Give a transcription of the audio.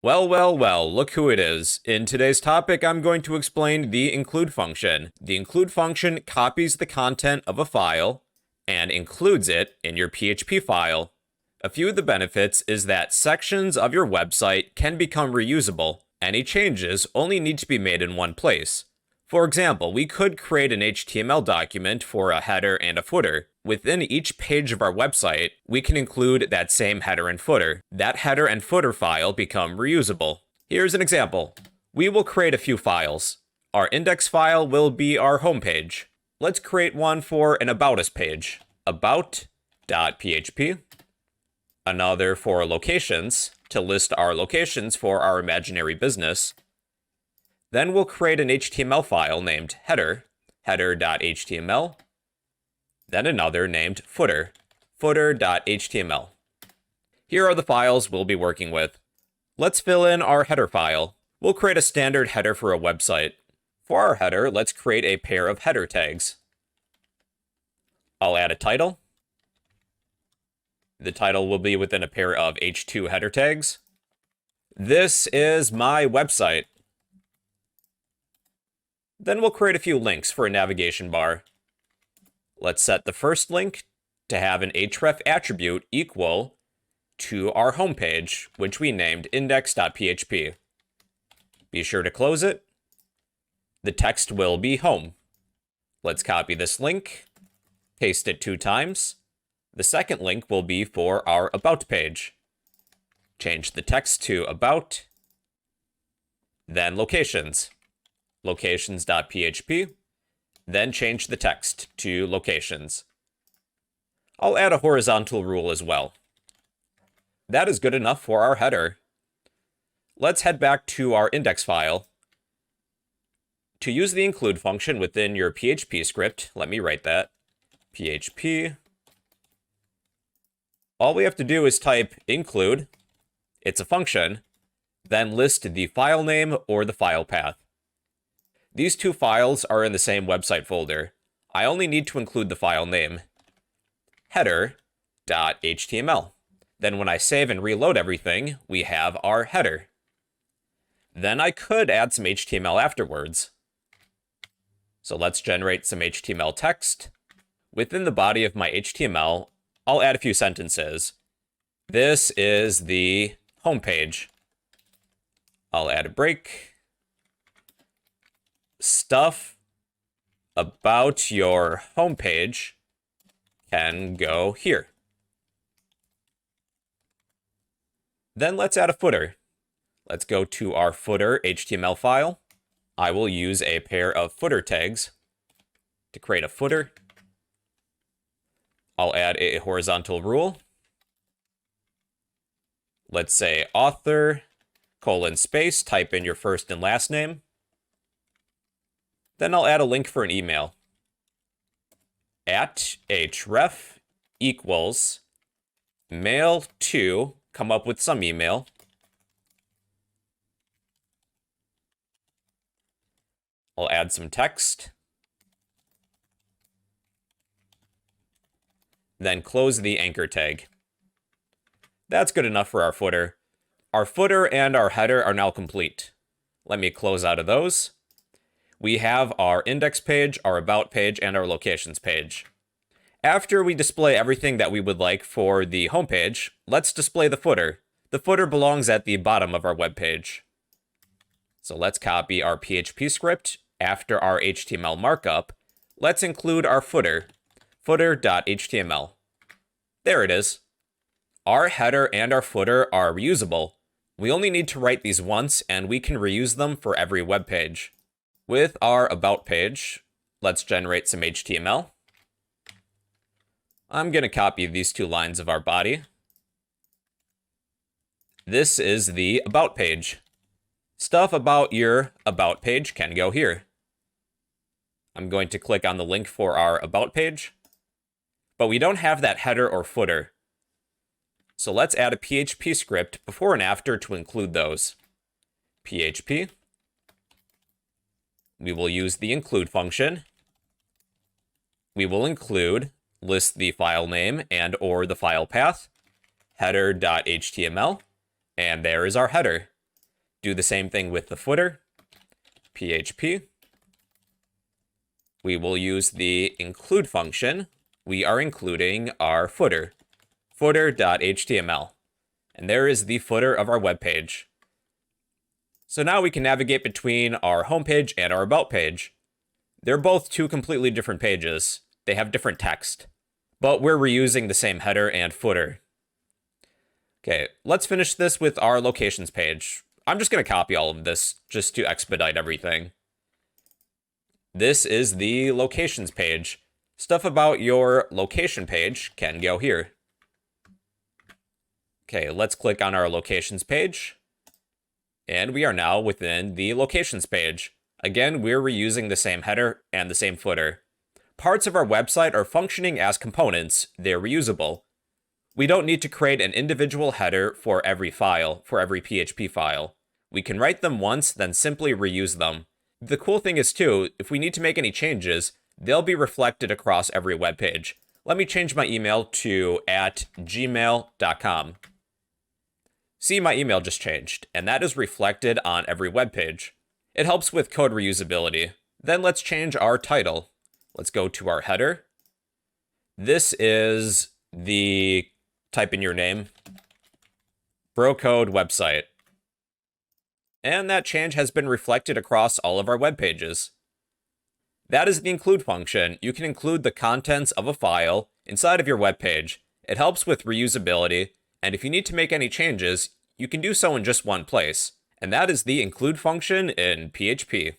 Well, look who it is. In today's topic, I'm going to explain the include function. The include function copies the content of a file and includes it in your PHP file. A few of the benefits is that sections of your website can become reusable. Any changes only need to be made in one place. For example, we could create an HTML document for a header and a footer. Within each page of our website, we can include that same header and footer. That header and footer file become reusable. Here's an example. We will create a few files. Our index file will be our home page. Let's create one for an About Us page. About.php. Another for locations, to list our locations for our imaginary business. Then we'll create an HTML file named header, header.html. Then another named footer, footer.html. Here are the files we'll be working with. Let's fill in our header file. We'll create a standard header for a website. For our header, let's create a pair of header tags. I'll add a title. The title will be within a pair of h2 header tags. This is my website. Then we'll create a few links for a navigation bar. Let's set the first link to have an href attribute equal to our homepage, which we named index.php. Be sure to close it. The text will be home. Let's copy this link, paste it 2 times. The second link will be for our About page. Change the text to About, then Locations. Locations.php, then change the text to locations. I'll add a horizontal rule as well. That is good enough for our header. Let's head back to our index file. To use the include function within your PHP script, let me write that. PHP. All we have to do is type include, it's a function, then list the file name or the file path. These 2 files are in the same website folder. I only need to include the file name, header.html. Then when I save and reload everything, we have our header. Then I could add some HTML afterwards. So let's generate some HTML text. Within the body of my HTML, I'll add a few sentences. This is the home page. I'll add a break. Stuff about your homepage can go here. Then let's add a footer. Let's go to our footer HTML file. I will use a pair of footer tags to create a footer. I'll add a horizontal rule. Let's say author, :space, type in your first and last name. Then I'll add a link for an email. @href equals mail to, come up with some email. I'll add some text. Then close the anchor tag. That's good enough for our footer. Our footer and our header are now complete. Let me close out of those. We have our index page, our about page, and our locations page. After we display everything that we would like for the homepage, let's display the footer. The footer belongs at the bottom of our web page. So let's copy our PHP script. After our HTML markup, let's include our footer, footer.html. There it is. Our header and our footer are reusable. We only need to write these once, and we can reuse them for every web page. With our About page, let's generate some HTML. I'm going to copy these 2 lines of our body. This is the About page. Stuff about your About page can go here. I'm going to click on the link for our About page, but we don't have that header or footer. So let's add a PHP script before and after to include those. PHP. We will use the include function. We will include, list the file name and or the file path, header.html, and there is our header. Do the same thing with the footer, PHP. We will use the include function. We are including our footer, footer.html. And there is the footer of our web page. So now we can navigate between our homepage and our about page. They're both two completely different pages. They have different text, but we're reusing the same header and footer. Okay, let's finish this with our locations page. I'm just going to copy all of this just to expedite everything. This is the locations page. Stuff about your location page can go here. Okay, let's click on our locations page. And we are now within the locations page. Again, we're reusing the same header and the same footer. Parts of our website are functioning as components. They're reusable. We don't need to create an individual header for every file, for every PHP file. We can write them once, then simply reuse them. The cool thing is too, if we need to make any changes, they'll be reflected across every web page. Let me change my email to @gmail.com. See, my email just changed, and that is reflected on every web page. It helps with code reusability. Then let's change our title. Let's go to our header. This is the type in your name, Bro Code website. And that change has been reflected across all of our web pages. That is the include function. You can include the contents of a file inside of your web page. It helps with reusability, and if you need to make any changes, you can do so in just one place. And that is the include function in PHP.